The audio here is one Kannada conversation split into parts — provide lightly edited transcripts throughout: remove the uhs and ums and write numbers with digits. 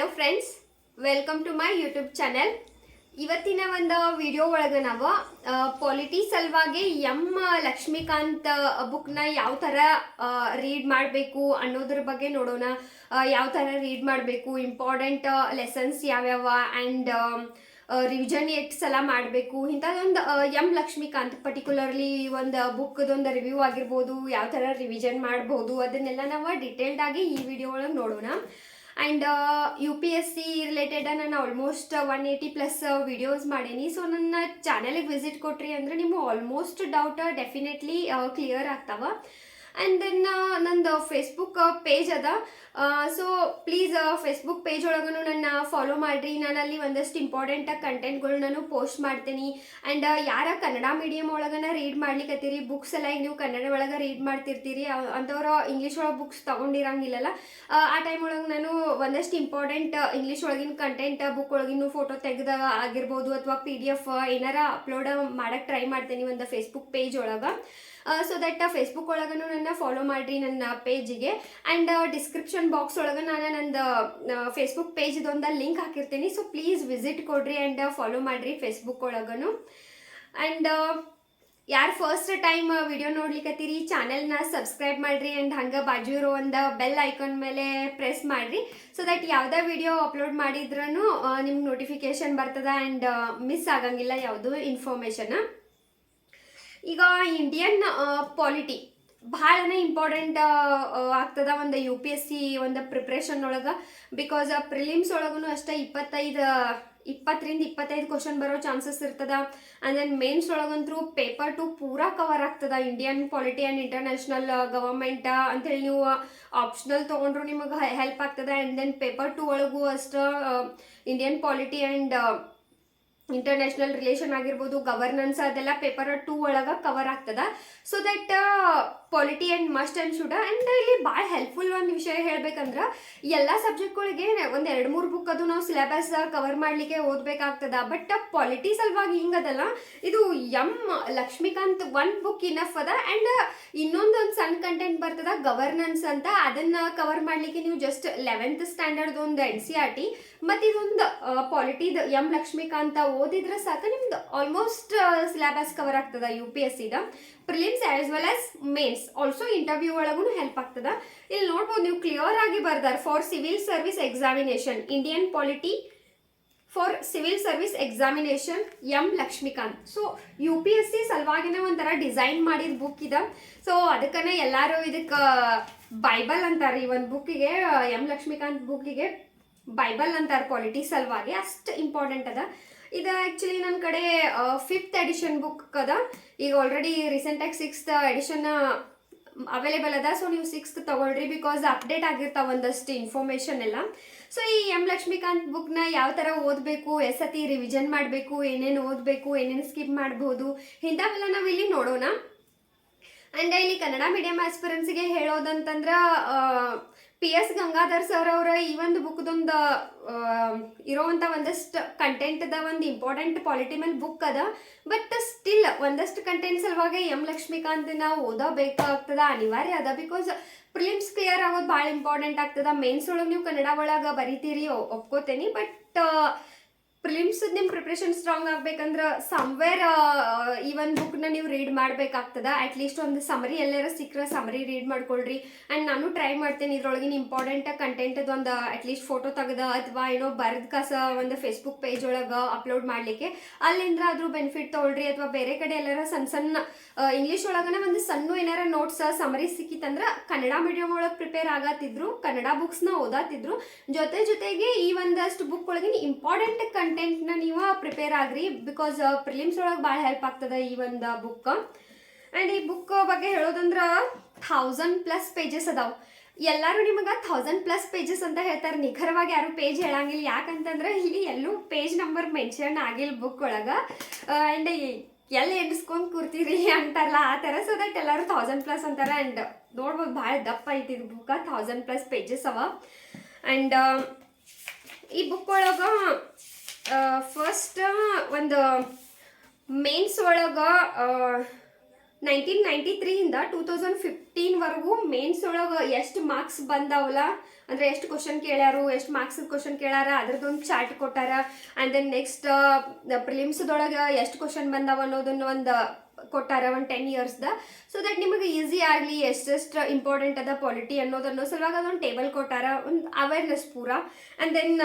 Hello friends, welcome to my YouTube channel. ಇವತ್ತಿನ ಒಂದು ವಿಡಿಯೋ ಒಳಗೆ ನಾವು ಪಾಲಿಟಿ ಸಲುವಾಗಿ ಲಕ್ಷ್ಮೀಕಾಂತ್ ಬುಕ್ನ ಯಾವ ಥರ ರೀಡ್ ಮಾಡಬೇಕು ಅನ್ನೋದ್ರ ಬಗ್ಗೆ ನೋಡೋಣ. ಯಾವ ಥರ ರೀಡ್ ಮಾಡಬೇಕು, ಇಂಪಾರ್ಟೆಂಟ್ ಲೆಸನ್ಸ್ ಯಾವ್ಯಾವ ಆ್ಯಂಡ್ ರಿವಿಷನ್ ಎಷ್ಟು ಸಲ ಮಾಡಬೇಕು, ಇಂಥದ್ದೊಂದು ಲಕ್ಷ್ಮೀಕಾಂತ್ ಪರ್ಟಿಕ್ಯುಲರ್ಲಿ ಒಂದು ಬುಕ್ದೊಂದು ರಿವ್ಯೂ ಆಗಿರ್ಬೋದು, ಯಾವ ಥರ ರಿವಿಷನ್ ಮಾಡ್ಬೋದು ಅದನ್ನೆಲ್ಲ ನಾವು ಡಿಟೇಲ್ಡ್ ಆಗಿ ಈ ವಿಡಿಯೋ ಒಳಗೆ ನೋಡೋಣ. ಆ್ಯಂಡ್ UPSC ರಿಲೇಟೆಡ್ ನಾನು ಆಲ್ಮೋಸ್ಟ್ 180+ ವಿಡಿಯೋಸ್ ಮಾಡೀನಿ. ಸೊ ನನ್ನ ಚಾನಲಿಗೆ ವಿಸಿಟ್ ಕೊಟ್ರಿ ಅಂದರೆ ನಿಮ್ಗೆ ಆಲ್ಮೋಸ್ಟ್ ಡೌಟ್ ಡೆಫಿನೆಟ್ಲಿ ಕ್ಲಿಯರ್ ಆಗ್ತಾವ. ಆ್ಯಂಡ್ ದೆನ್ ನಂದು ಫೇಸ್ಬುಕ್ ಪೇಜ್ ಅದ. ಸೊ ಪ್ಲೀಸ್ ಫೇಸ್ಬುಕ್ ಪೇಜ್ ಒಳಗೂ ನನ್ನ ಫಾಲೋ ಮಾಡಿರಿ. ನಾನು ಅಲ್ಲಿ ಒಂದಷ್ಟು ಇಂಪಾರ್ಟೆಂಟ್ ಕಂಟೆಂಟ್ಗಳು ನಾನು ಪೋಸ್ಟ್ ಮಾಡ್ತೀನಿ. ಆ್ಯಂಡ್ ಯಾರ ಕನ್ನಡ ಮೀಡಿಯಮ್ ಒಳಗನ ರೀಡ್ ಮಾಡ್ಲಿಕ್ಕತ್ತೀರಿ, ಬುಕ್ಸ್ ಎಲ್ಲ ಈಗ ನೀವು ಕನ್ನಡ ಒಳಗೆ ರೀಡ್ ಮಾಡ್ತಿರ್ತೀರಿ, ಅಂಥವ್ರು ಇಂಗ್ಲೀಷ್ ಒಳಗೆ ಬುಕ್ಸ್ ತೊಗೊಂಡಿರಂಗಿಲ್ಲಲ್ಲ, ಆ ಟೈಮ್ ಒಳಗೆ ನಾನು ಒಂದಷ್ಟು ಇಂಪಾರ್ಟೆಂಟ್ ಇಂಗ್ಲೀಷ್ ಒಳಗಿನ ಕಂಟೆಂಟ್ ಬುಕ್ ಒಳಗಿನ ಫೋಟೋ ತೆಗೆದ ಆಗಿರ್ಬೋದು ಅಥವಾ PDF ಏನಾರ ಅಪ್ಲೋಡ್ ಮಾಡೋಕ್ಕೆ ಟ್ರೈ ಮಾಡ್ತೀನಿ ಒಂದು ಫೇಸ್ಬುಕ್ ಪೇಜ್ ಒಳಗೆ. ಸೊ ದಟ್ ಫೇಸ್ಬುಕ್ ಒಳಗೂ ನನ್ನ ಫಾಲೋ ಮಾಡಿರಿ ನನ್ನ ಪೇಜಿಗೆ. ಆ್ಯಂಡ್ ಡಿಸ್ಕ್ರಿಪ್ಷನ್ ಬಾಕ್ಸ್ ಒಳಗೆ ನಾನು ನಂದು ಫೇಸ್ಬುಕ್ ಪೇಜ್ದೊಂದು ಲಿಂಕ್ ಹಾಕಿರ್ತೀನಿ. ಸೊ ಪ್ಲೀಸ್ ವಿಸಿಟ್ ಕೊಡ್ರಿ ಆ್ಯಂಡ್ ಫಾಲೋ ಮಾಡಿರಿ ಫೇಸ್ಬುಕ್ ಒಳಗೂ. ಆ್ಯಂಡ್ ಯಾರು ಫಸ್ಟ್ ಟೈಮ್ ವಿಡಿಯೋ ನೋಡ್ಲಿಕ್ಕತ್ತೀರಿ ಚಾನೆಲ್ನ ಸಬ್ಸ್ಕ್ರೈಬ್ ಮಾಡಿರಿ ಆ್ಯಂಡ್ ಹಂಗೆ ಬಾಜು ಇರೋ ಒಂದು ಬೆಲ್ ಐಕಾನ್ ಮೇಲೆ ಪ್ರೆಸ್ ಮಾಡಿರಿ. ಸೊ ದಟ್ ಯಾವುದೇ ವಿಡಿಯೋ ಅಪ್ಲೋಡ್ ಮಾಡಿದ್ರೂ ನಿಮ್ಗೆ ನೋಟಿಫಿಕೇಶನ್ ಬರ್ತದೆ ಆ್ಯಂಡ್ ಮಿಸ್ ಆಗಂಗಿಲ್ಲ ಯಾವುದು ಇನ್ಫಾರ್ಮೇಷನ್. ಈಗ ಇಂಡಿಯನ್ ಪಾಲಿಟಿ ಭಾಳನೇ ಇಂಪಾರ್ಟೆಂಟ್ ಆಗ್ತದ ಒಂದು UPSC ಒಂದು ಪ್ರಿಪ್ರೇಷನ್ ಒಳಗೆ. ಬಿಕಾಸ್ ಪ್ರಿಲಿಮ್ಸ್ ಒಳಗೂ ಅಷ್ಟೇ 20-25 ಕ್ವಶನ್ ಬರೋ ಚಾನ್ಸಸ್ ಇರ್ತದ. ಆ್ಯಂಡ್ ದೆನ್ ಮೇನ್ಸ್ ಒಳಗಂತೂ ಪೇಪರ್ 2 ಪೂರಾ ಕವರ್ ಆಗ್ತದ Indian polity and international government ಅಂತೇಳಿ ನೀವು ಆಪ್ಷನಲ್ ತೊಗೊಂಡ್ರು ನಿಮಗೆ ಹೆಲ್ಪ್ ಆಗ್ತದೆ. ಆ್ಯಂಡ್ ದೆನ್ ಪೇಪರ್ 2 ಒಳಗೂ ಅಷ್ಟು Indian polity and international relation ಆಗಿರ್ಬೋದು, ಗವರ್ನೆನ್ಸ್ ಅದೆಲ್ಲ ಪೇಪರ್ 2 ಒಳಗೆ ಕವರ್ ಆಗ್ತದ. So that polity and must and should. And ಇಲ್ಲಿ ಭಾಳ ಹೆಲ್ಪ್ಫುಲ್ ಒಂದು ವಿಷಯ ಹೇಳ್ಬೇಕಂದ್ರೆ ಎಲ್ಲ ಸಬ್ಜೆಕ್ಟ್ಗಳಿಗೆ ಒಂದು 2-3 ಬುಕ್ ಅದು ನಾವು ಸಿಲೆಬಸ್ ಕವರ್ ಮಾಡಲಿಕ್ಕೆ ಓದಬೇಕಾಗ್ತದ. ಬಟ್ ಪಾಲಿಟಿ ಸಲುವಾಗಿ ಹಿಂಗದಲ್ಲ, ಇದು ಲಕ್ಷ್ಮೀಕಾಂತ್ ಒಂದು ಬುಕ್ ಇನಫ್ ಅದ. ಆ್ಯಂಡ್ ಇನ್ನೊಂದು ಸಣ್ಣ ಕಂಟೆಂಟ್ ಬರ್ತದ ಗವರ್ನೆನ್ಸ್ ಅಂತ, ಅದನ್ನು ಕವರ್ ಮಾಡಲಿಕ್ಕೆ ನೀವು ಜಸ್ಟ್ 11th ಸ್ಟ್ಯಾಂಡರ್ಡ್ ಒಂದು NCERT ಮತ್ತು ಇದೊಂದು ಪಾಲಿಟಿದ ಲಕ್ಷ್ಮೀಕಾಂತ ಓದಿದ್ರೆ ಸಾಕು, ನಿಮ್ದು ಆಲ್ಮೋಸ್ಟ್ ಸಿಲೆಬಸ್ ಕವರ್ ಆಗ್ತದ UPSCದ prelims as well as mains. Also interview ಒಳಗೂ ಹೆಲ್ಪ್ ಆಗ್ತದ. ಇಲ್ಲಿ ನೋಡ್ಬೋದು ನೀವು ಕ್ಲಿಯರ್ ಆಗಿ ಬರ್ದಾರ for civil service examination Indian polity for civil service examination Laxmikanth. So UPSC ಸಲುವಾಗಿನೇ ಒಂಥರ ಡಿಸೈನ್ ಮಾಡಿದ ಬುಕ್ ಇದೆ. ಸೊ ಅದಕ್ಕನೇ ಎಲ್ಲರೂ ಇದಕ್ಕೆ ಬೈಬಲ್ ಅಂತಾರೆ. ಈ ಒಂದು ಬುಕ್ಕಿಗೆ ಲಕ್ಷ್ಮೀಕಾಂತ್ ಬುಕ್ಕಿಗೆ ಬೈಬಲ್ ಅಂತಾರೆ ಪಾಲಿಟಿ ಸಲುವಾಗಿ, ಅಷ್ಟು ಇಂಪಾರ್ಟೆಂಟ್ ಅದ. ಇದು ಆ್ಯಕ್ಚುಲಿ ನನ್ನ ಕಡೆ 5th ಎಡಿಷನ್ ಬುಕ್ ಅದ. ಈಗ ಆಲ್ರೆಡಿ ರೀಸೆಂಟಾಗಿ 6th ಎಡಿಷನ್ ಅವೈಲೇಬಲ್ ಅದ. ಸೊ ನೀವು 6th ತೊಗೊಳ್ರಿ, ಬಿಕಾಸ್ ಅಪ್ಡೇಟ್ ಆಗಿರ್ತಾವೆ ಒಂದಷ್ಟು ಇನ್ಫಾರ್ಮೇಷನ್ ಎಲ್ಲ. ಸೊ ಈ ಲಕ್ಷ್ಮೀಕಾಂತ್ ಬುಕ್ನ ಯಾವ ಥರ ಓದಬೇಕು, ಎಸತಿ ರಿವಿಷನ್ ಮಾಡಬೇಕು, ಏನೇನು ಓದಬೇಕು, ಏನೇನು ಸ್ಕಿಪ್ ಮಾಡ್ಬೋದು, ಇಂಥವೆಲ್ಲ ನಾವು ಇಲ್ಲಿ ನೋಡೋಣ. ಆ್ಯಂಡ್ ಇಲ್ಲಿ ಕನ್ನಡ ಮೀಡಿಯಂ ಆಸ್ಪಿರೆನ್ಸಿಗೆ ಹೇಳೋದಂತಂದ್ರೆ PS ಗಂಗಾಧರ್ ಸರ್ ಅವರ ಈ ಒಂದು ಬುಕ್ದೊಂದು ಇರೋವಂಥ ಒಂದಷ್ಟು ಕಂಟೆಂಟ್ದ ಒಂದು ಇಂಪಾರ್ಟೆಂಟ್ ಪಾಲಿಟಿ ಮೇಲೆ ಬುಕ್ ಅದ. ಬಟ್ ಸ್ಟಿಲ್ ಒಂದಷ್ಟು ಕಂಟೆಂಟ್ ಸಲುವಾಗಿ ಲಕ್ಷ್ಮೀಕಾಂತ್ನ ಓದಬೇಕಾಗ್ತದ, ಅನಿವಾರ್ಯ ಅದ. ಬಿಕಾಸ್ ಪ್ರಿಲಿಮ್ಸ್ ಕ್ಲಿಯರ್ ಆಗೋದು ಭಾಳ ಇಂಪಾರ್ಟೆಂಟ್ ಆಗ್ತದ. ಮೇನ್ಸ್ ಒಳಗೆ ನೀವು ಕನ್ನಡ ಒಳಗೆ ಬರೀತೀರಿ, ಒಪ್ಕೋತೇನೆ. ಬಟ್ ಪ್ರಿಲಿಮ್ಸ್ ನಿಮ್ಮ ಪ್ರಿಪ್ರೇಷನ್ ಸ್ಟ್ರಾಂಗ್ ಆಗ್ಬೇಕಂದ್ರೆ ಸಮ್ವೇರ್ ಈ ಒಂದು ಬುಕ್ನ ನೀವು ರೀಡ್ ಮಾಡಬೇಕಾಗ್ತದ. ಅಟ್ಲೀಸ್ಟ್ ಒಂದು ಸಮರಿ ಎಲ್ಲಾರ ಸಿಕ್ಕರೆ ಸಮರಿ ರೀಡ್ ಮಾಡ್ಕೊಳ್ರಿ. ಆ್ಯಂಡ್ ನಾನು ಟ್ರೈ ಮಾಡ್ತೇನೆ ಇದ್ರೊಳಗಿನ ಇಂಪಾರ್ಟೆಂಟ್ ಕಂಟೆಂಟದ ಒಂದು ಅಟ್ಲೀಸ್ಟ್ ಫೋಟೋ ತೆಗೆದ ಅಥವಾ ಏನೋ ಬರೆದ ಕಸ ಒಂದು ಫೇಸ್ಬುಕ್ ಪೇಜ್ ಒಳಗೆ ಅಪ್ಲೋಡ್ ಮಾಡಲಿಕ್ಕೆ, ಅಲ್ಲಿಂದ ಆದರೂ ಬೆನಿಫಿಟ್ ತೊಗೊಳ್ರಿ. ಅಥವಾ ಬೇರೆ ಕಡೆ ಎಲ್ಲಾರ ಸಣ್ಣ ಇಂಗ್ಲೀಷ್ ಒಳಗನ ಒಂದು ಸಣ್ಣ ಏನಾರ ನೋಟ್ಸ್ ಸಮರಿ ಸಿಕ್ಕಿತ್ತಂದ್ರೆ ಕನ್ನಡ ಮೀಡಿಯಮ್ ಒಳಗೆ ಪ್ರಿಪೇರ್ ಆಗತ್ತಿದ್ರು, ಕನ್ನಡ ಬುಕ್ಸ್ನ ಓದಾತಿದ್ರು, ಜೊತೆಗೆ ಈ ಒಂದಷ್ಟು ಬುಕ್ ಒಳಗಿನ ಇಂಪಾರ್ಟೆಂಟ್ ಕಂಟೆಂಟ್ನ ನೀವು ಪ್ರಿಪೇರ್ ಆಗ್ರಿ. ಬಿಕಾಸ್ ಪ್ರಿಲಿಮ್ಸ್ ಒಳಗೆ ಭಾಳ ಹೆಲ್ಪ್ ಆಗ್ತದೆ ಈ ಒಂದು ಬುಕ್. ಆ್ಯಂಡ್ ಈ ಬುಕ್ ಬಗ್ಗೆ ಹೇಳೋದಂದ್ರೆ 1000+ ಪೇಜಸ್ ಅದಾವೆ. ಎಲ್ಲರೂ ನಿಮಗೆ 1000+ ಪೇಜಸ್ ಅಂತ ಹೇಳ್ತಾರೆ, ನಿಖರವಾಗಿ ಯಾರು ಪೇಜ್ ಹೇಳಂಗಿಲ್ಲ. ಯಾಕಂತಂದ್ರೆ ಇಲ್ಲಿ ಎಲ್ಲೂ ಪೇಜ್ ನಂಬರ್ ಮೆನ್ಷನ್ ಆಗಿಲ್ಲ ಬುಕ್ ಒಳಗೆ. ಆ್ಯಂಡ್ ಎಲ್ಲಿ ಎಣಿಸ್ಕೊಂಡು ಕೂರ್ತೀರಿ ಅಂತಾರಲ್ಲ ಆ ಥರ. ಸೊ ದಟ್ ಎಲ್ಲರೂ 1000+ ಅಂತಾರೆ. ಆ್ಯಂಡ್ ನೋಡ್ಬೋದು ಭಾಳ ದಪ್ಪ ಐತಿ ಇದು ಬುಕ್, 1000+ ಪೇಜಸ್ ಅವ. ಆ್ಯಂಡ್ ಈ ಬುಕ್ ಒಳಗೆ ಫಸ್ಟ್ ಒಂದು ಮೇನ್ಸ್ ಒಳಗೆ 1993 ಇಂದ 2015 ಮೇನ್ಸ್ ಒಳಗೆ ಎಷ್ಟು ಮಾರ್ಕ್ಸ್ ಬಂದಾವಲ್ಲ ಅಂದರೆ ಎಷ್ಟು ಕ್ವಶನ್ ಕೇಳ್ಯಾರು, ಎಷ್ಟು ಮಾರ್ಕ್ಸ್ ಕ್ವಶನ್ ಕೇಳ್ಯಾರ ಅದ್ರದ್ದೊಂದು ಚಾರ್ಟ್ ಕೊಟ್ಟಾರ. ಆ್ಯಂಡ್ ದೆನ್ ನೆಕ್ಸ್ಟ್ ಪ್ರಿಲಿಮ್ಸ್ದೊಳಗೆ ಎಷ್ಟು ಕ್ವಶನ್ ಬಂದಾವ ಅನ್ನೋದನ್ನು ಒಂದು ಕೊಟ್ಟಾರ, ಒಂದು 10 ಇಯರ್ಸ್ದ. ಸೊ ದಟ್ ನಿಮಗೆ ಈಸಿ ಆಗಲಿ ಎಷ್ಟೆಷ್ಟು ಇಂಪಾರ್ಟೆಂಟ್ ಅದ ಪಾಲಿಟಿ ಅನ್ನೋದನ್ನೋ ಸಲುವಾಗಿ ಅದೊಂದು ಟೇಬಲ್ ಕೊಟ್ಟಾರ, ಒಂದು ಅವೇರ್ನೆಸ್ ಪೂರ. ಆ್ಯಂಡ್ ದೆನ್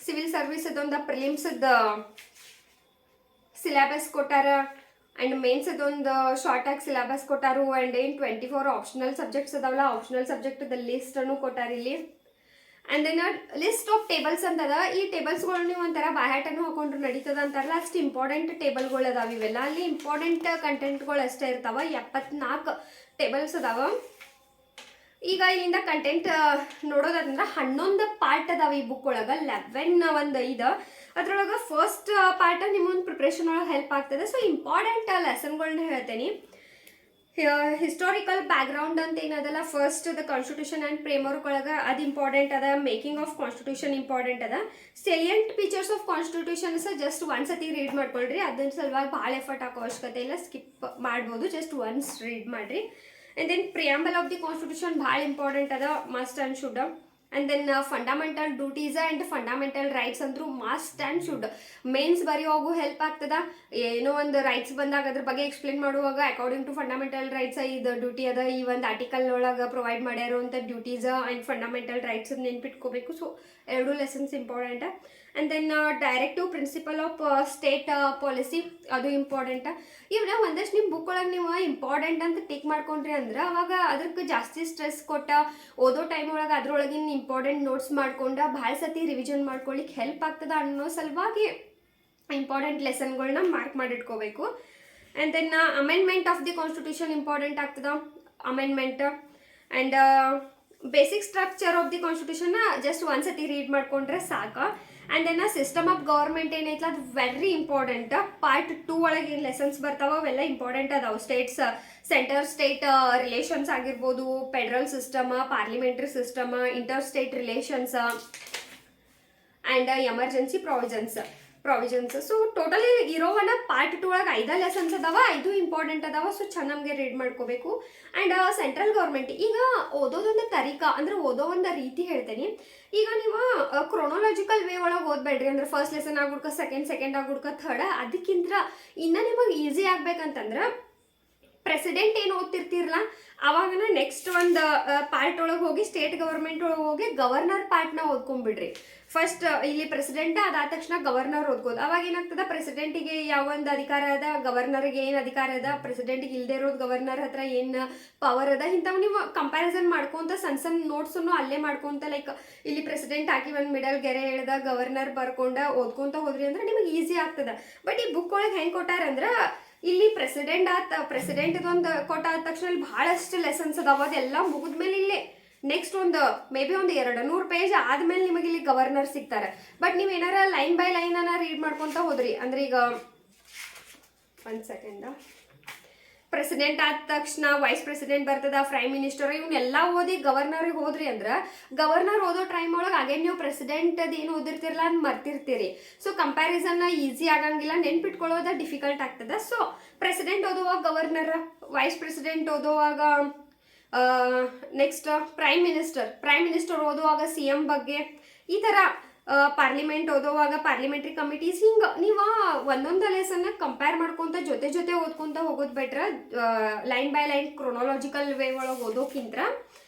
ಸಿವಿಲ್ ಸರ್ವಿಸ್ ಅದೊಂದು ಪ್ರಿಲಿಮ್ಸ್ದ ಸಿಲೆಬಸ್ ಕೊಟ್ಟಾರ, ಆ್ಯಂಡ್ ಮೇನ್ಸ್ ಅದೊಂದು ಶಾರ್ಟ್ ಆಗಿ ಸಿಲೆಬಸ್ ಕೊಟ್ಟಾರು. ಆ್ಯಂಡ್ ಏನು 24 ಆಪ್ಷನಲ್ ಸಬ್ಜೆಕ್ಟ್ಸ್ ಅದಾವಲ್ಲ, ಆಪ್ಷನಲ್ ಸಬ್ಜೆಕ್ಟ್ದ ಲಿಸ್ಟನ್ನು ಕೊಟ್ಟಾರ ಇಲ್ಲಿ. And then list of tables ಅಂತದ. ಈ ಟೇಬಲ್ಸ್ಗಳು ನೀವು ಒಂಥರ ಬಾಯಾಟನ್ನು ಹಾಕೊಂಡ್ರು ನಡೀತದ ಅಂತಾರಲ್ಲ, ಅಷ್ಟು ಇಂಪಾರ್ಟೆಂಟ್ ಟೇಬಲ್ಗಳು ಅದಾವ ಇವೆಲ್ಲ. ಅಲ್ಲಿ ಇಂಪಾರ್ಟೆಂಟ್ ಕಂಟೆಂಟ್ಗಳು ಅಷ್ಟೇ ಇರ್ತಾವ, 74 ಟೇಬಲ್ಸ್ ಅದಾವ. ಈಗ ಇಲ್ಲಿಂದ ಕಂಟೆಂಟ್ ನೋಡೋದಂದ್ರೆ 11 ಪಾರ್ಟ್ ಅದಾವ ಈ ಬುಕ್ ಒಳಗೆ. 11 ಒಂದು ಇದು ಅದ್ರೊಳಗೆ ಫಸ್ಟ್ ಪಾರ್ಟ್ ನಿಮ್ಮೊಂದು ಪ್ರಿಪ್ರೇಷನ್ ಒಳಗೆ ಹೆಲ್ಪ್ ಆಗ್ತದೆ. ಸೊ ಇಂಪಾರ್ಟೆಂಟ್ ಲೆಸನ್ಗಳನ್ನ ಹೇಳ್ತೇನೆ. ಹಿಸ್ಟಾರಿಕಲ್ ಬ್ಯಾಕ್ಗ್ರೌಂಡ್ ಅಂತ ಏನದಲ್ಲ, first the constitution and framework ಒಳಗೆ ಅದು ಇಂಪಾರ್ಟೆಂಟ್ ಅದ. ಮೇಕಿಂಗ್ ಆಫ್ ಕಾನ್ಸ್ಟಿಟ್ಯೂಷನ್ ಇಂಪಾರ್ಟೆಂಟ್ ಅದ. ಸೆಲಿಯಂಟ್ ಫೀಚರ್ಸ್ ಆಫ್ ಕಾನ್ಸ್ಟಿಟ್ಯೂಷನ್ ಜಸ್ಟ್ ಒಂದ್ಸತಿ ರೀಡ್ ಮಾಡ್ಕೊಳ್ರಿ, ಅದನ್ನ ಸಲುವಾಗಿ ಭಾಳ ಎಫರ್ಟ್ ಹಾಕೋ ಅವಶ್ಯಕತೆ ಇಲ್ಲ, ಸ್ಕಿಪ್ ಮಾಡ್ಬೋದು, ಜಸ್ಟ್ ಒನ್ಸ್ ರೀಡ್ ಮಾಡಿರಿ. And then preamble of the constitution ಭಾಳ ಇಂಪಾರ್ಟೆಂಟ್ ಅದ, must and should. And then fundamental duties and fundamental rights ಅಂದ್ರೂ ಮಸ್ಟ್ ಆ್ಯಂಡ್ ಶುಡ್. ಮೇನ್ಸ್ ಬರೆಯೋವಾಗೂ ಹೆಲ್ಪ್ ಆಗ್ತದ. ಏನೋ ಒಂದು ರೈಟ್ಸ್ ಬಂದಾಗ ಅದ್ರ ಬಗ್ಗೆ ಎಕ್ಸ್ಪ್ಲೇನ್ ಮಾಡುವಾಗ ಅಕಾರ್ಡಿಂಗ್ ಟು ಫಂಡಮೆಂಟಲ್ ರೈಟ್ಸ್ ಇದು ಡ್ಯೂಟಿ ಅದ, ಈ ಒಂದು ಆರ್ಟಿಕಲ್ ಒಳಗೆ ಪ್ರೊವೈಡ್ ಮಾಡ್ಯಾರುವಂಥ ಡ್ಯೂಟೀಸ್ ಆ್ಯಂಡ್ ಫಂಡಮೆಂಟಲ್ ರೈಟ್ಸ್ ನೆನ್ಪಿಟ್ಕೋಬೇಕು. So 2 lessons important. And then directive principle of state policy ಅದು ಇಂಪಾರ್ಟೆಂಟ್. ಇವನ್ನ ಒಂದಷ್ಟು ನಿಮ್ಮ ಬುಕ್ ಒಳಗೆ ನೀವು ಇಂಪಾರ್ಟೆಂಟ್ ಅಂತ ಟಿಕ್ ಮಾಡ್ಕೊಂಡ್ರಿ ಅಂದ್ರೆ ಅವಾಗ ಅದಕ್ಕೆ ಜಾಸ್ತಿ ಸ್ಟ್ರೆಸ್ ಕೊಟ್ಟ ಓದೋ ಟೈಮ್ ಒಳಗೆ ಅದ್ರೊಳಗಿನ ಇಂಪಾರ್ಟೆಂಟ್ ನೋಟ್ಸ್ ಮಾಡ್ಕೊಂಡು ಭಾಳ ಸತಿ ರಿವಿಷನ್ ಮಾಡ್ಕೊಳ್ಳಿಕ್ಕೆ ಹೆಲ್ಪ್ ಆಗ್ತದ ಅನ್ನೋ ಸಲುವಾಗಿ ಇಂಪಾರ್ಟೆಂಟ್ ಲೆಸನ್ಗಳನ್ನ ಮಾರ್ಕ್ ಮಾಡಿಟ್ಕೋಬೇಕು. And then amendment of the constitution important ಆಗ್ತದ, amendment. And basic structure of the ಕಾನ್ಸ್ಟಿಟ್ಯೂಷನ್ನ ಜಸ್ಟ್ ಒಂದ್ಸತಿ ರೀಡ್ ಮಾಡ್ಕೊಂಡ್ರೆ ಸಾಕು. And then system of government ಏನೈತಲ್ಲ ಅದು ವೆರಿ ಇಂಪಾರ್ಟೆಂಟ್. ಪಾರ್ಟ್ 2 ಒಳಗೆ ಏನು ಲೆಸನ್ಸ್ ಬರ್ತಾವ ಅವೆಲ್ಲ ಇಂಪಾರ್ಟೆಂಟ್ ಅದಾವೆ. ಸ್ಟೇಟ್ಸ್ ಸೆಂಟರ್ ಸ್ಟೇಟ್ ರಿಲೇಷನ್ಸ್ ಆಗಿರ್ಬೋದು, federal system, parliamentary system, inter state relations and emergency provisions. So totally ಇರೋವನ್ನ ಪಾರ್ಟ್ 2 ಒಳಗೆ 5 ಲೆಸನ್ಸ್ ಅದಾವ, 5 ಇಂಪಾರ್ಟೆಂಟ್ ಅದಾವ. ಸೊ ಚೆನ್ನಾಗಿ ರೀಡ್ ಮಾಡ್ಕೋಬೇಕು. ಆ್ಯಂಡ್ ಸೆಂಟ್ರಲ್ ಗೌರ್ಮೆಂಟ್ ಈಗ ಓದೋದೊಂದು ತರೀಕ ಅಂದ್ರೆ ಓದೋ ಒಂದು ರೀತಿ ಹೇಳ್ತೇನೆ. ಈಗ ನೀವು ಕ್ರೊನೊಲಾಜಿಕಲ್ ವೇ ಒಳಗೆ ಓದ್ಬೇಡ್ರಿ, ಅಂದ್ರೆ ಫಸ್ಟ್ ಲೆಸನ್ ಆಗ್ಬಿಡ್ಕ ಸೆಕೆಂಡ್ ಆಗ್ಬಿಡ್ಕ ಥರ್ಡ್. ಅದಕ್ಕಿಂತ ಇನ್ನು ನಿಮಗೆ ಈಸಿ ಆಗ್ಬೇಕಂತಂದ್ರೆ ಪ್ರೆಸಿಡೆಂಟ್ ಏನು ಓದ್ತಿರ್ತಿರಲ್ಲ ಅವಾಗನ ನೆಕ್ಸ್ಟ್ ಒಂದು ಪಾರ್ಟ್ ಒಳಗೆ ಹೋಗಿ ಸ್ಟೇಟ್ ಗವರ್ಮೆಂಟ್ ಒಳಗೆ ಹೋಗಿ ಗವರ್ನರ್ ಪಾರ್ಟ್ನ ಓದ್ಕೊಂಡ್ಬಿಡ್ರಿ. ಫಸ್ಟ್ ಇಲ್ಲಿ ಪ್ರೆಸಿಡೆಂಟ್ ಅದಾದ ತಕ್ಷಣ ಗವರ್ನರ್ ಓದ್ಕೋದು. ಅವಾಗ ಏನಾಗ್ತದ, ಪ್ರೆಸಿಡೆಂಟಿಗೆ ಯಾವ ಒಂದು ಅಧಿಕಾರ ಅದ, ಗವರ್ನರ್ಗೆ ಏನು ಅಧಿಕಾರ ಅದ, ಪ್ರೆಸಿಡೆಂಟಿಗೆ ಇಲ್ಲದೆ ಇರೋದು ಗವರ್ನರ್ ಹತ್ರ ಏನು ಪವರ್ ಅದ, ಇಂಥವು ನೀವು ಕಂಪ್ಯಾರಿಸನ್ ಮಾಡ್ಕೊಂತ ಸಣ್ಣ ನೋಟ್ಸನ್ನು ಅಲ್ಲೇ ಮಾಡ್ಕೊಂತ ಲೈಕ್ ಇಲ್ಲಿ ಪ್ರೆಸಿಡೆಂಟ್ ಹಾಕಿ ಒಂದು ಮಿಡಲ್ ಗೆರೆ ಎಳ್ದ ಗವರ್ನರ್ ಬರ್ಕೊಂಡ ಓದ್ಕೊಂತ ಹೋದ್ರಿ ಅಂದ್ರೆ ನಿಮಗೆ ಈಸಿ ಆಗ್ತದ. ಬಟ್ ಈ ಬುಕ್ ಒಳಗೆ ಹೆಂಗೆ ಕೊಟ್ಟಾರಂದ್ರೆ ಇಲ್ಲಿ ಪ್ರೆಸಿಡೆಂಟ್ದೊಂದು ಕೊಟ್ಟಾದ ತಕ್ಷಣ ಇಲ್ಲಿ ಭಾಳಷ್ಟು ಲೆಸನ್ಸ್ ಅದಾವ, ಅದೆಲ್ಲ ಮುಗಿದ್ಮೇಲೆ ಇಲ್ಲಿ ನೆಕ್ಸ್ಟ್ ಒಂದು ಮೇ ಬಿ ಒಂದು 200 ಪೇಜ್ ಆದ್ಮೇಲೆ ನಿಮಗೆ ಇಲ್ಲಿ ಗವರ್ನರ್ ಸಿಗ್ತಾರೆ. ಬಟ್ ನೀವು ಏನಾರ ಲೈನ್ ಬೈ ಲೈನ್ ರೀಡ್ ಮಾಡ್ಕೊತ ಹೋದ್ರಿ ಅಂದ್ರೆ ಈಗ 1 ಸೆಕೆಂಡ್ ಪ್ರೆಸಿಡೆಂಟ್ ಆದ ತಕ್ಷಣ ವೈಸ್ ಪ್ರೆಸಿಡೆಂಟ್ ಬರ್ತದ, ಪ್ರೈಮ್ ಮಿನಿಸ್ಟರ್, ಇವನ್ನೆಲ್ಲ ಓದಿ ಗವರ್ನರಿಗೆ ಹೋದ್ರಿ ಅಂದ್ರೆ ಗವರ್ನರ್ ಓದೋ ಟೈಮ್ ಒಳಗೆ ಅಗೇನ್ ನೀವು ಪ್ರೆಸಿಡೆಂಟ್ ಏನು ಓದಿರ್ತಿರಲ್ಲ ಅದು ಮರ್ತಿರ್ತೀರಿ. ಸೊ ಕಂಪ್ಯಾರಿಸನ್ ಈಸಿ ಆಗಂಗಿಲ್ಲ, ನೆನ್ಪಿಟ್ಕೊಳ್ಳೋದ ಡಿಫಿಕಲ್ಟ್ ಆಗ್ತದ. ಸೊ ಪ್ರೆಸಿಡೆಂಟ್ ಓದುವಾಗ ಗವರ್ನರ್, ವೈಸ್ ಪ್ರೆಸಿಡೆಂಟ್ ಓದುವಾಗ ನೆಕ್ಸ್ಟ್ ಪ್ರೈಮ್ ಮಿನಿಸ್ಟರ್ ಓದುವಾಗ CM ಬಗ್ಗೆ, ಈ ಥರ ಪಾರ್ಲಿಮೆಂಟ್ ಓದುವಾಗ ಪಾರ್ಲಿಮೆಂಟ್ರಿ ಕಮಿಟೀಸ್, ಹಿಂಗೆ ನೀವು ಒಂದೊಂದು ಲೆಸನ್ನ ಕಂಪೇರ್ ಮಾಡ್ಕೊತ ಜೊತೆ ಓದ್ಕೊತ ಹೋಗೋದು ಬೆಟ್ರ. Line by line chronological way ಒಳಗೆ ಓದೋಕ್ಕಿಂತ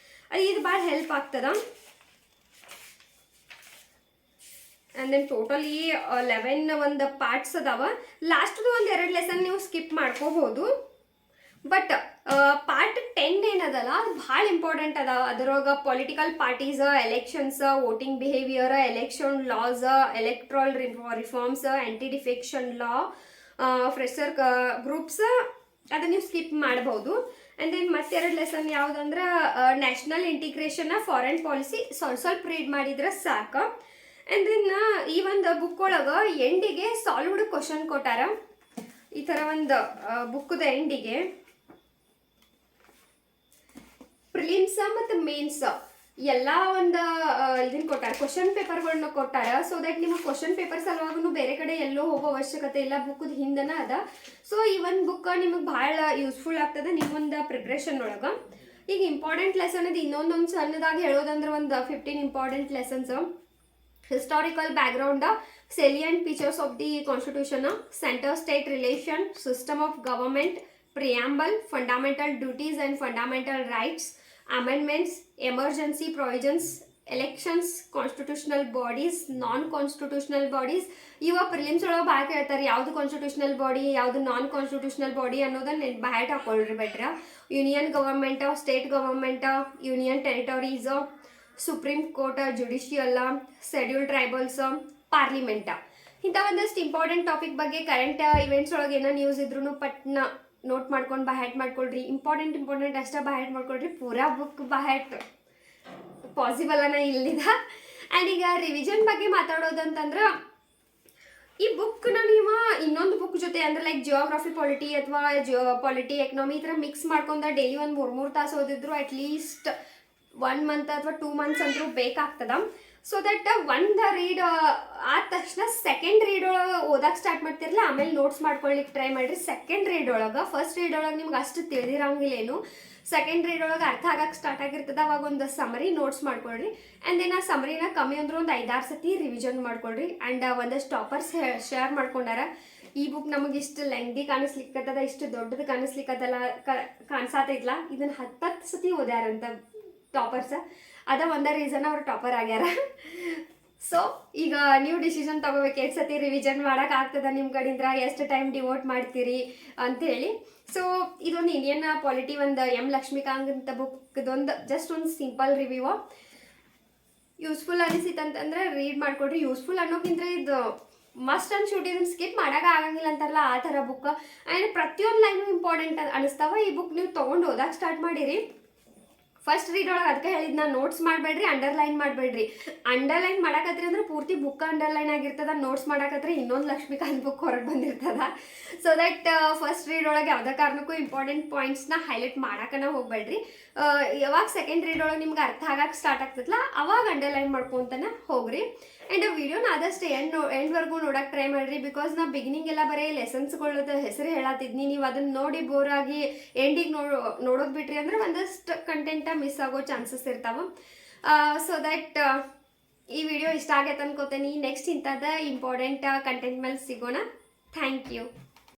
ಇದು ಭಾಳ ಹೆಲ್ಪ್ ಆಗ್ತದ. ಆ್ಯಂಡ್ ದೆನ್ ಟೋಟಲಿ 11 ಒಂದು ಪಾರ್ಟ್ಸ್ ಅದಾವ. ಲಾಸ್ಟ್ದು ಒಂದು 2 ಲೆಸನ್ ನೀವು ಸ್ಕಿಪ್ ಮಾಡ್ಕೋಬೋದು. ಬಟ್ ಪಾರ್ಟ್ 10 ಏನದಲ್ಲ ಅದು ಭಾಳ ಇಂಪಾರ್ಟೆಂಟ್ ಅದ. ಅದರೊಳಗೆ political parties, elections, voting behaviour, election loss, electoral reforms, ಆ್ಯಂಟಿ ಡಿಫೆಕ್ಷನ್ ಲಾ, ಫ್ರೆಶರ್ ಗ್ರೂಪ್ಸ್ ಅದನ್ನ ನೀವು ಸ್ಕಿಪ್ ಮಾಡ್ಬೋದು. ಆ್ಯಂಡ್ ದೆನ್ ಮತ್ತೆ 2 ಲೆಸನ್ ಯಾವುದಂದ್ರೆ ನ್ಯಾಷನಲ್ ಇಂಟಿಗ್ರೇಷನ್, ಫಾರಿನ್ ಪಾಲಿಸಿ ಸ್ವಲ್ಪ ರೀಡ್ ಮಾಡಿದ್ರೆ ಸಾಕು. ಆ್ಯಂಡ್ ದೆನ್ ಈ ಒಂದು ಬುಕ್ ಒಳಗೆ ಎಂಡಿಗೆ ಸಾಲ್ವ್ಡ್ ಕ್ವಶನ್ ಕೊಟ್ಟಾರ. ಈ ಥರ ಒಂದು ಬುಕ್ದ ಎಂಡಿಗೆ ಪ್ರಿಲಿಮ್ಸ್ ಮತ್ತು ಮೇನ್ಸ್ ಎಲ್ಲ ಒಂದು ಇದನ್ನು ಕೊಟ್ಟಾರ, ಕ್ವಶನ್ ಪೇಪರ್ಗಳನ್ನ ಕೊಟ್ಟಾರ. ಸೊ ದಟ್ ನಿಮಗೆ ಕ್ವಶನ್ ಪೇಪರ್ ಸಲುವಾಗೂ ಬೇರೆ ಕಡೆ ಎಲ್ಲೋ ಹೋಗೋ ಅವಶ್ಯಕತೆ ಇಲ್ಲ, ಬುಕ್ದ ಹಿಂದನ ಅದ. ಸೊ ಈ ಒಂದು ಬುಕ್ ನಿಮಗೆ ಭಾಳ ಯೂಸ್ಫುಲ್ ಆಗ್ತದೆ ನಿಮ್ಮೊಂದು ಪ್ರಿಪ್ರೇಷನ್ ಒಳಗೆ. ಈಗ ಇಂಪಾರ್ಟೆಂಟ್ ಲೆಸನ್ ಇದು ಇನ್ನೊಂದೊಂದು ಸಣ್ಣದಾಗಿ ಹೇಳೋದಂದ್ರೆ ಒಂದು 15 important lessons. Historical background, salient features of the constitution, center state relation, system of government, preamble, fundamental duties and fundamental rights, amendments, emergency provisions, elections, constitutional bodies, non constitutional bodies. ಇವ ಪ್ರಿಲಿಮ್ಸ್ ಒಳಗೆ ಭಾಳ ಕೇಳ್ತಾರೆ, ಯಾವುದು ಕಾನ್ಸ್ಟಿಟ್ಯೂಷನಲ್ ಬಾಡಿ ಯಾವುದು ನಾನ್ ಕಾನ್ಸ್ಟಿಟ್ಯೂಷನಲ್ ಬಾಡಿ ಅನ್ನೋದನ್ನ ಬಾಯಟ್ ಹಾಕೊಳ್ರಿ ಬೆಟ್ರ. Union government, state government, union territories, supreme court, judicial, schedule tribals, parliament. ಇಂಥ ಒಂದಷ್ಟು ಇಂಪಾರ್ಟೆಂಟ್ ಟಾಪಿಕ್ ಬಗ್ಗೆ ಕರೆಂಟ್ ಇವೆಂಟ್ಸ್ ಒಳಗೆ ಏನೋ ನ್ಯೂಸ್ ಇದ್ರೂ ಪಟ್ನ ನೋಟ್ ಮಾಡ್ಕೊಂಡು ಬಹ್ಯಾಟ್ ಮಾಡ್ಕೊಳ್ರಿ. ಇಂಪಾರ್ಟೆಂಟ್ ಅಷ್ಟೇ ಬಹ್ಯಾಟ್ ಮಾಡ್ಕೊಳ್ರಿ, ಪೂರಾ ಬುಕ್ ಬಹ್ಯಾಟ್ ಪಾಸಿಬಲ್ ಅನ್ನ ಇಲ್ಲಿದ. ಆ್ಯಂಡ್ ಈಗ ರಿವಿಷನ್ ಬಗ್ಗೆ ಮಾತಾಡೋದಂತಂದ್ರೆ, ಈ ಬುಕ್ನ ನೀವು ಇನ್ನೊಂದು ಬುಕ್ ಜೊತೆ ಅಂದ್ರೆ ಲೈಕ್ ಜಿಯೋಗ್ರಫಿ ಪಾಲಿಟಿ ಅಥವಾ ಪಾಲಿಟಿ ಎಕನಾಮಿ ಈ ಥರ ಮಿಕ್ಸ್ ಮಾಡ್ಕೊಂಡ ಡೈಲಿ ಒಂದು 3 ತಾಸು ಓದಿದ್ರು ಅಟ್ಲೀಸ್ಟ್ 1 ಮಂತ್ ಅಥವಾ 2 ಮಂತ್ಸ್ ಅಂತೂ ಬೇಕಾಗ್ತದ. ಸೊ ದಟ್ ಒಂದು ರೀಡ್ ಆದ ತಕ್ಷಣ ಸೆಕೆಂಡ್ ರೀಡ್ ಒಳಗೆ ಓದಕ್ಕೆ ಸ್ಟಾರ್ಟ್ ಮಾಡ್ತಿರಲಿಲ್ಲ, ಆಮೇಲೆ ನೋಟ್ಸ್ ಮಾಡ್ಕೊಳ್ಳಿಕ್ಕೆ ಟ್ರೈ ಮಾಡಿರಿ. ಸೆಕೆಂಡ್ ರೀಡ್ ಒಳಗೆ ಫಸ್ಟ್ ರೀಡ್ ಒಳಗೆ ನಿಮ್ಗೆ ಅಷ್ಟು ತಿಳಿದಿರಂಗಿಲ್ಲ ಏನು, ಸೆಕೆಂಡ್ ರೀಡ್ ಒಳಗೆ ಅರ್ಥ ಆಗಕ್ಕೆ ಸ್ಟಾರ್ಟ್ ಆಗಿರ್ತದೆ. ಅವಾಗ ಒಂದು ಸಮರಿ ನೋಟ್ಸ್ ಮಾಡ್ಕೊಳ್ರಿ. ಆ್ಯಂಡ್ ದೆನ್ ಆ ಸಮರಿನ ಕಮ್ಮಿ ಅಂದ್ರೆ ಒಂದು 5-6 ಸತಿ ರಿವಿಷನ್ ಮಾಡ್ಕೊಳ್ರಿ. ಆ್ಯಂಡ್ ಒಂದಷ್ಟು ಟಾಪರ್ಸ್ ಶೇರ್ ಮಾಡ್ಕೊಂಡಾರ, ಈ ಬುಕ್ ನಮಗೆ ಇಷ್ಟು ಲೆಂಗ್ದಿ ಕಾಣಿಸ್ಲಿಕ್ಕತ್ತದ, ಇಷ್ಟು ದೊಡ್ಡದು ಕಾಣಿಸ್ಲಿಕ್ಕತ್ತಲ್ಲ ಕಾಣಿಸಾತೈತ್ಲ, ಇದನ್ನು 10 ಸತಿ ಓದ್ಯಾರಂತ ಟಾಪರ್ಸ್. ಅದ ಒಂದ ರೀಸನ್ ಅವ್ರು ಟಾಪರ್ ಆಗ್ಯಾರ. ಸೊ ಈಗ ನೀವು ಡಿಸಿಷನ್ ತಗೋಬೇಕು, ಎಷ್ಟು ಸತಿ ರಿವಿಷನ್ ಮಾಡೋಕೆ ಆಗ್ತದ ನಿಮ್ಮ ಕಡೆಯಿಂದ, ಎಷ್ಟು ಟೈಮ್ ಡಿವೋಟ್ ಮಾಡ್ತೀರಿ ಅಂಥೇಳಿ. ಸೊ ಇದೊಂದು ಇಂಡಿಯನ್ ಪಾಲಿಟಿ ಒಂದು ಎಂ ಲಕ್ಷ್ಮೀಕಾಂತ್ ಅಂತ ಬುಕ್, ಇದೊಂದು ಜಸ್ಟ್ ಒಂದು ಸಿಂಪಲ್ ರಿವ್ಯೂ. ಯೂಸ್ಫುಲ್ ಅನಿಸಿತ್ತಂತಂದ್ರೆ ರೀಡ್ ಮಾಡ್ಕೊಡ್ರಿ. ಯೂಸ್ಫುಲ್ ಅನ್ನೋಕ್ಕಿಂತ ಇದು ಮಸ್ಟ್ ಅಂಡ್ ಶುಡ್, ಇದನ್ನು ಸ್ಕಿಪ್ ಮಾಡೋಕೆ ಆಗಂಗಿಲ್ಲ ಅಂತಾರಲ್ಲ ಆ ಥರ ಬುಕ್. ಆ್ಯಂಡ್ ಪ್ರತಿಯೊಂದು ಲೈನು ಇಂಪಾರ್ಟೆಂಟ್ ಅನಿಸ್ತಾವ. ಈ ಬುಕ್ ನೀವು ತೊಗೊಂಡು ಓದಕ್ಕೆ ಸ್ಟಾರ್ಟ್ ಮಾಡಿರಿ. ಫಸ್ಟ್ ರೀಡ್ ಒಳಗೆ ಅದಕ್ಕೆ ಹೇಳಿದ್ ನಾನು ನೋಟ್ಸ್ ಮಾಡಬೇಡ್ರಿ, ಅಂಡರ್ಲೈನ್ ಮಾಡಬೇಡ್ರಿ. ಅಂಡರ್ಲೈನ್ ಮಾಡಕತ್ರಿ ಅಂದ್ರೆ ಪೂರ್ತಿ ಬುಕ್ ಅಂಡರ್ಲೈನ್ ಆಗಿರ್ತದ, ನೋಟ್ಸ್ ಮಾಡಕತ್ರಿ ಇನ್ನೊಂದು ಲಕ್ಷ್ಮೀಕಾಂತ್ ಬುಕ್ ಹೊರಗೆ ಬಂದಿರ್ತದ. ಸೊ ದಟ್ ಫಸ್ಟ್ ರೀಡ್ ಒಳಗೆ ಯಾವುದೇ ಕಾರಣಕ್ಕೂ ಇಂಪಾರ್ಟೆಂಟ್ ಪಾಯಿಂಟ್ಸ್ನ ಹೈಲೈಟ್ ಮಾಡಕ್ಕನ ಹೋಗ್ಬೇಡ್ರಿ. ಯಾವಾಗ ಸೆಕೆಂಡ್ ರೀಡ್ ಒಳಗೆ ನಿಮ್ಗೆ ಅರ್ಥ ಆಗಕ್ಕೆ ಸ್ಟಾರ್ಟ್ ಆಗ್ತದಲ್ಲ ಅವಾಗ ಅಂಡರ್ಲೈನ್ ಮಾಡ್ಕೊತಾನೆ ಹೋಗ್ರಿ. ಆ್ಯಂಡ್ ವಿಡಿಯೋನ ಆದಷ್ಟು ಎಂಡ್ವರೆಗೂ ನೋಡಕ್ಕೆ ಟ್ರೈ ಮಾಡಿರಿ. ಬಿಕಾಸ್ ನಾ ಬಿಗಿನಿಂಗ್ ಎಲ್ಲ ಬರೀ ಲೆಸನ್ಸ್ಗಳದ್ದು ಹೆಸರು ಹೇಳತ್ತಿದ್ನಿ, ನೀವು ಅದನ್ನು ನೋಡಿ ಬೋರ್ ಆಗಿ ಎಂಡಿಗೆ ನೋಡೋದು ಬಿಟ್ರಿ ಅಂದ್ರೆ ಒಂದಷ್ಟು ಕಂಟೆಂಟ ಮಿಸ್ ಆಗೋ ಚಾನ್ಸಸ್ ಇರ್ತಾವೆ. ಸೊ ದಟ್ ಈ ವಿಡಿಯೋ ಇಷ್ಟ ಆಗೈತೆ ಅನ್ಕೋತೀನಿ. ನೆಕ್ಸ್ಟ್ ಇಂಥದ್ದು ಇಂಪಾರ್ಟೆಂಟ್ ಕಂಟೆಂಟ್ ಮೇಲೆ ಸಿಗೋಣ. Thank you.